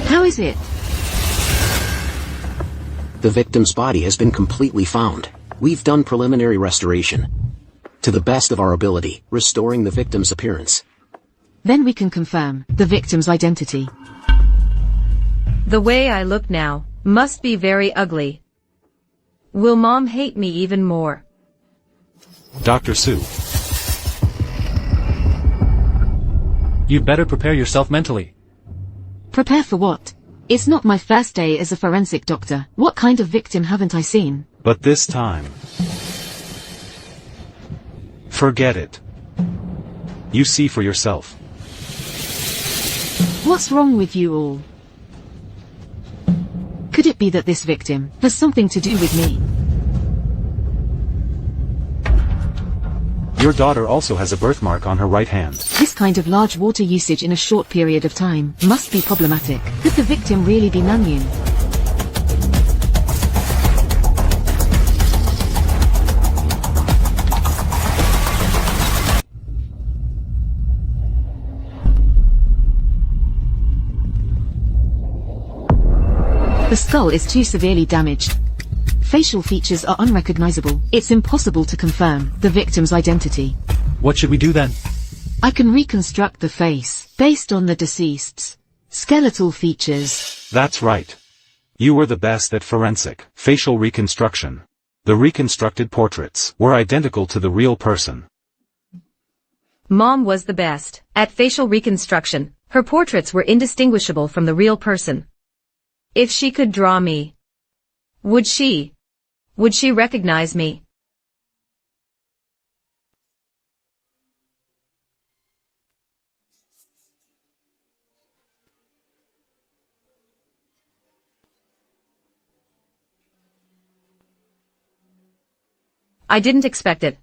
How is it? The victim's body has been completely found. We've done preliminary restoration. To the best of our ability, restoring the victim's appearance. Then we can confirm the victim's identity. The way I look now must be very ugly. Will Mom hate me even more? Dr. Su. You'd better prepare yourself mentally. Prepare for what? It's not my first day as a forensic doctor. What kind of victim haven't I seen? But this time, forget it. You see for yourself. What's wrong with you all? Could it be that this victim has something to do with me? Your daughter also has a birthmark on her right hand. This kind of large water usage in a short period of time must be problematic. Could the victim really be Nanyun? The skull is too severely damaged. Facial features are unrecognizable. It's impossible to confirm the victim's identity. What should we do then? I can reconstruct the face based on the deceased's skeletal features. That's right. You were the best at forensic facial reconstruction. The reconstructed portraits were identical to the real person. Mom was the best at facial reconstruction. Her portraits were indistinguishable from the real person. If she could draw me, would she recognize me? I didn't expect it.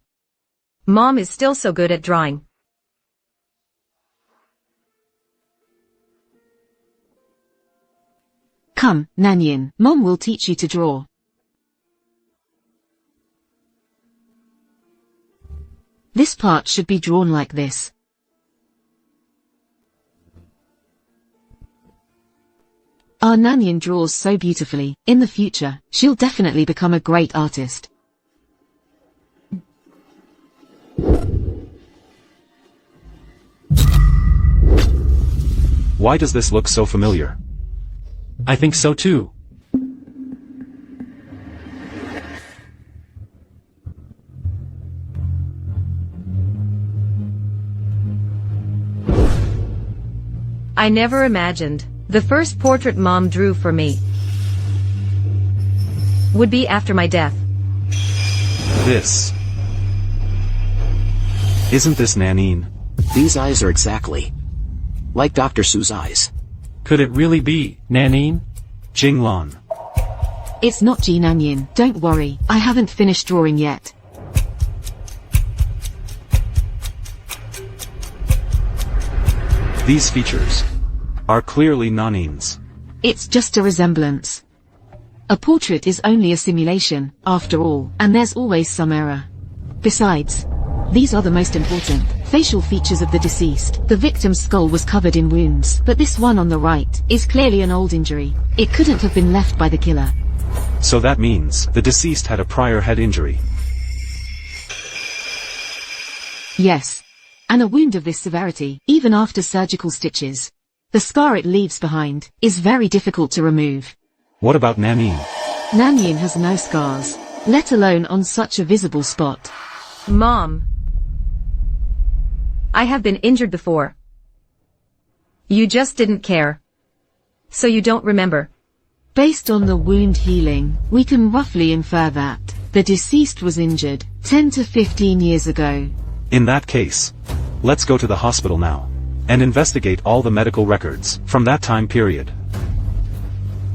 Mom is still so good at drawing. Come, Nanyun, Mom will teach you to draw. This part should be drawn like this. Our Nanyun draws so beautifully. In the future, she'll definitely become a great artist. Why does this look so familiar? I think so too. I never imagined the first portrait Mom drew for me would be after my death. Isn't this Nanine? These eyes are exactly like Dr. Su's eyes. Could it really be Nanine? Jinglan. It's not Ji Nanyun, don't worry, I haven't finished drawing yet. These features are clearly Nanine's. It's just a resemblance. A portrait is only a simulation, after all, and there's always some error. Besides, these are the most important facial features of the deceased. The victim's skull was covered in wounds, but this one on the right is clearly an old injury. It couldn't have been left by the killer. So that means the deceased had a prior head injury. Yes. And a wound of this severity, even after surgical stitches. The scar it leaves behind is very difficult to remove. What about Nanine? Nanyun has no scars, let alone on such a visible spot. Mom, I have been injured before. You just didn't care. So you don't remember. Based on the wound healing, we can roughly infer that the deceased was injured 10 to 15 years ago. In that case, let's go to the hospital now and investigate all the medical records from that time period.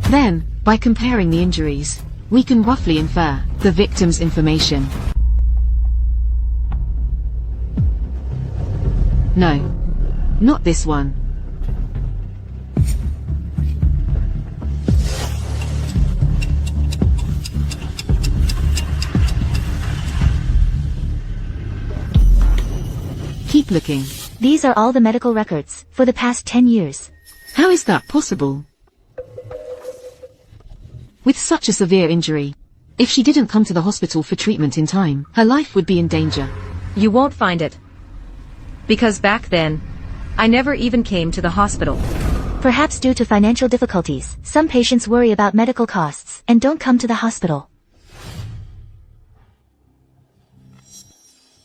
Then, by comparing the injuries, we can roughly infer the victim's information. No, not this one. Keep looking. These are all the medical records for the past 10 years. How is that possible? With such a severe injury, if she didn't come to the hospital for treatment in time, her life would be in danger. You won't find it. Because back then, I never even came to the hospital. Perhaps due to financial difficulties, some patients worry about medical costs and don't come to the hospital.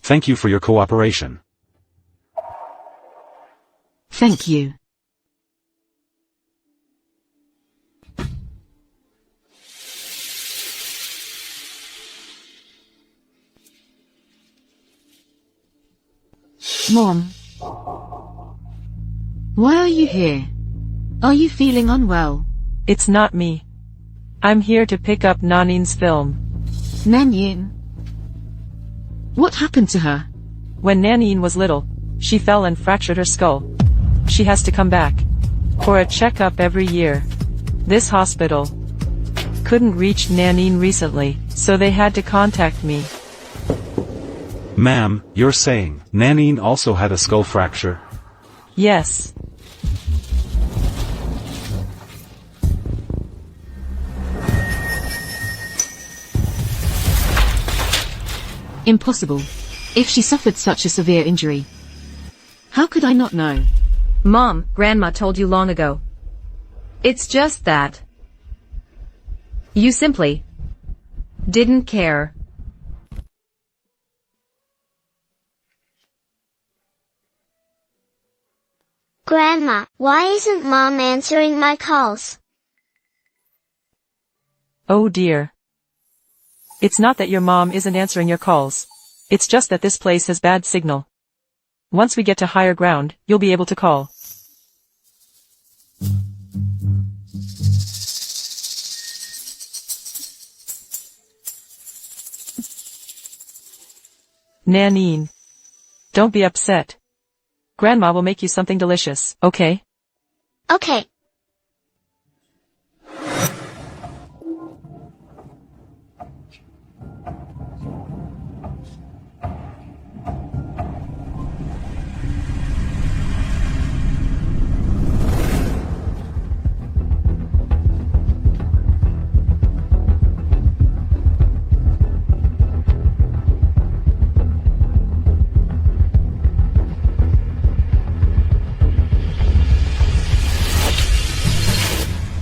Thank you for your cooperation. Thank you. Mom. Why are you here? Are you feeling unwell? It's not me. I'm here to pick up Nanin's film. Nanyin? What happened to her? When Nanin was little, she fell and fractured her skull. She has to come back for a checkup every year. This hospital couldn't reach Nanin recently, so they had to contact me. Ma'am, you're saying Nanin also had a skull fracture? Yes. Impossible. If she suffered such a severe injury. How could I not know? Mom, Grandma told you long ago. It's just that you simply didn't care. Grandma, why isn't Mom answering my calls? Oh dear. It's not that your mom isn't answering your calls. It's just that this place has bad signal. Once we get to higher ground, you'll be able to call. Nanin. Don't be upset. Grandma will make you something delicious, okay? Okay.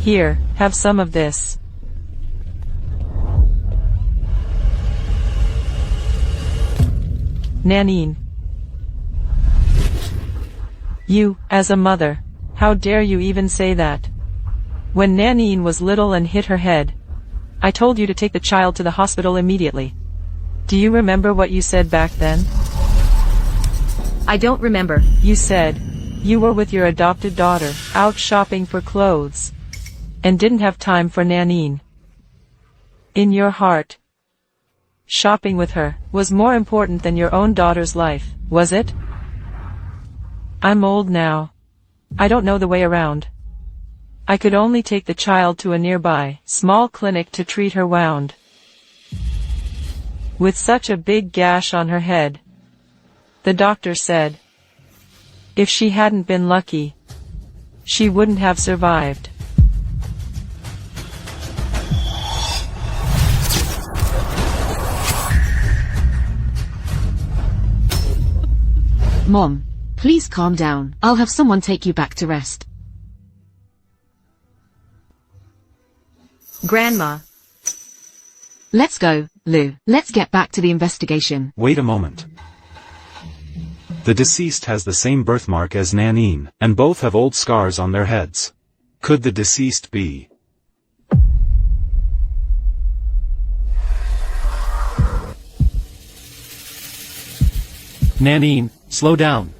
Here, have some of this. Nanin. You, as a mother, how dare you even say that? When Nanin was little and hit her head, I told you to take the child to the hospital immediately. Do you remember what you said back then? I don't remember. You said, you were with your adopted daughter, out shopping for clothes, and didn't have time for Nanin. In your heart, shopping with her was more important than your own daughter's life, was it? I'm old now. I don't know the way around. I could only take the child to a nearby, small clinic to treat her wound. With such a big gash on her head, the doctor said, if she hadn't been lucky, she wouldn't have survived. Mom, please calm down. I'll have someone take you back to rest. Grandma. Let's go, Lou. Let's get back to the investigation. Wait a moment. The deceased has the same birthmark as Nanin, and both have old scars on their heads. Could the deceased be? Nanin, slow down.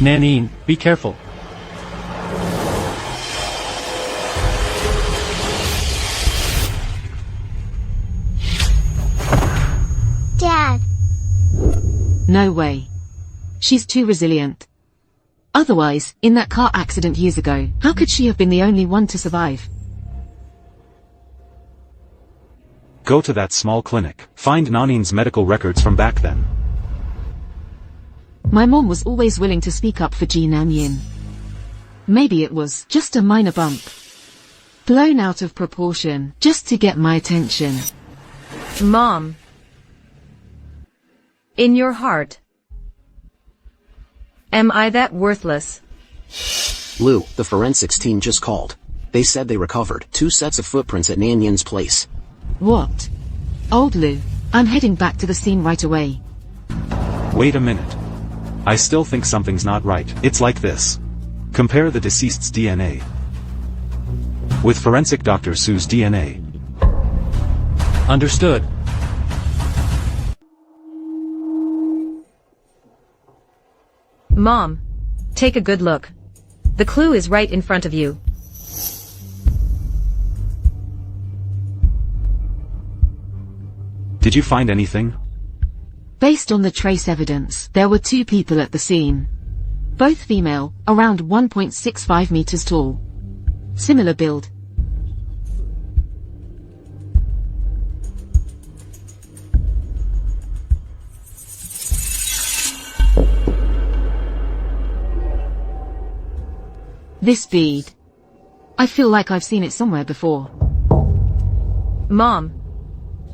Nanin, be careful. Dad. No way. She's too resilient. Otherwise, in that car accident years ago, how could she have been the only one to survive? Go to that small clinic. Find Nanin's medical records from back then. My mom was always willing to speak up for Ji Nanyin. Maybe it was just a minor bump. Blown out of proportion, just to get my attention. Mom. In your heart. Am I that worthless? Lou, the forensics team just called. They said they recovered 2 sets of footprints at Nanyin's place. What? Old Lou, I'm heading back to the scene right away. Wait a minute. I still think something's not right. It's like this. Compare the deceased's DNA with forensic Dr. Su's DNA. Understood. Mom, take a good look. The clue is right in front of you. Did you find anything? Based on the trace evidence, there were 2 people at the scene. Both female, around 1.65 meters tall. Similar build. This bead. I feel like I've seen it somewhere before. Mom.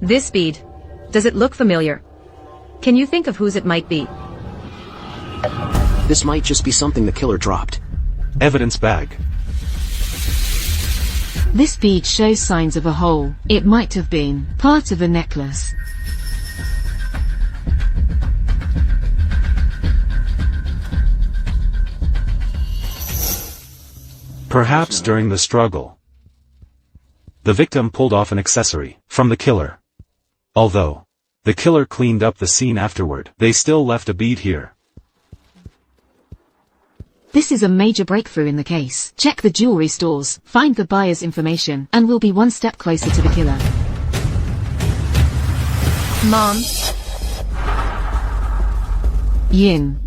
This bead. Does it look familiar? Can you think of whose it might be? This might just be something the killer dropped. Evidence bag. This bead shows signs of a hole. It might have been part of a necklace. Perhaps during the struggle, the victim pulled off an accessory from the killer. Although the killer cleaned up the scene afterward, they still left a bead here. This is a major breakthrough in the case. Check the jewelry stores, find the buyer's information, and we'll be one step closer to the killer. Mom. Yin.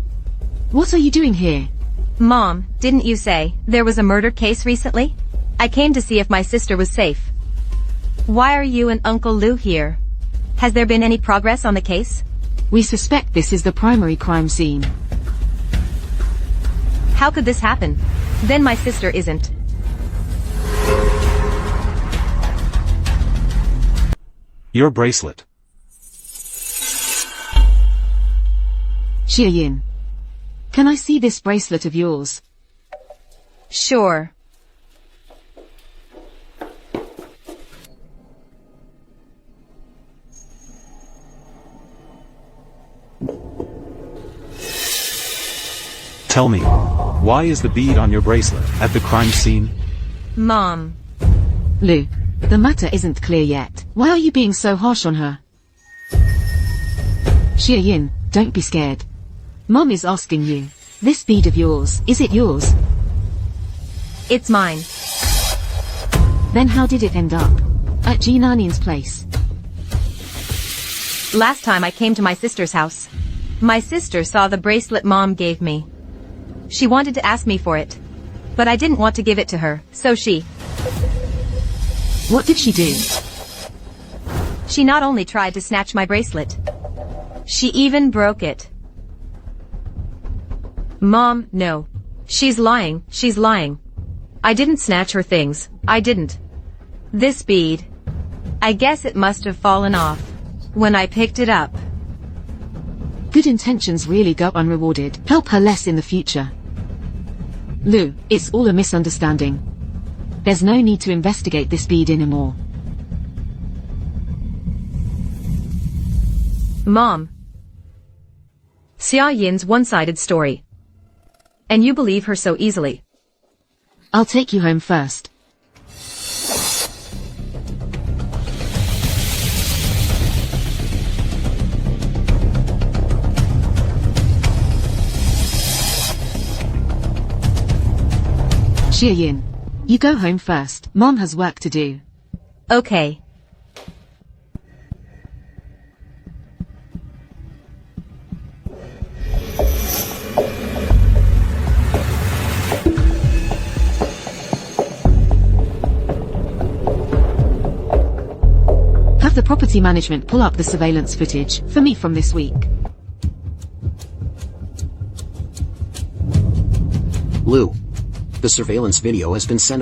What are you doing here? Mom, didn't you say there was a murder case recently? I came to see if my sister was safe. Why are you and Uncle Lou here? Has there been any progress on the case? We suspect this is the primary crime scene. How could this happen? Then my sister isn't. Your bracelet. Xia Yin. Can I see this bracelet of yours? Sure. Tell me, why is the bead on your bracelet at the crime scene? Mom. Lou, the matter isn't clear yet. Why are you being so harsh on her? Xia Yin, don't be scared. Mom is asking you. This bead of yours, is it yours? It's mine. Then how did it end up? At Ji Nanin's place. Last time I came to my sister's house, my sister saw the bracelet Mom gave me. She wanted to ask me for it, but I didn't want to give it to her, so she... What did she do? She not only tried to snatch my bracelet, she even broke it. Mom, no. She's lying, she's lying. I didn't snatch her things, I didn't. This bead, I guess it must have fallen off when I picked it up. Good intentions really go unrewarded. Help her less in the future. Lou, it's all a misunderstanding. There's no need to investigate this bead anymore. Mom. Xia Yin's one-sided story. And you believe her so easily. I'll take you home first. Xia Yin, you go home first. Mom has work to do. Okay. Have the property management pull up the surveillance footage for me from this week. Lou. The surveillance video has been sent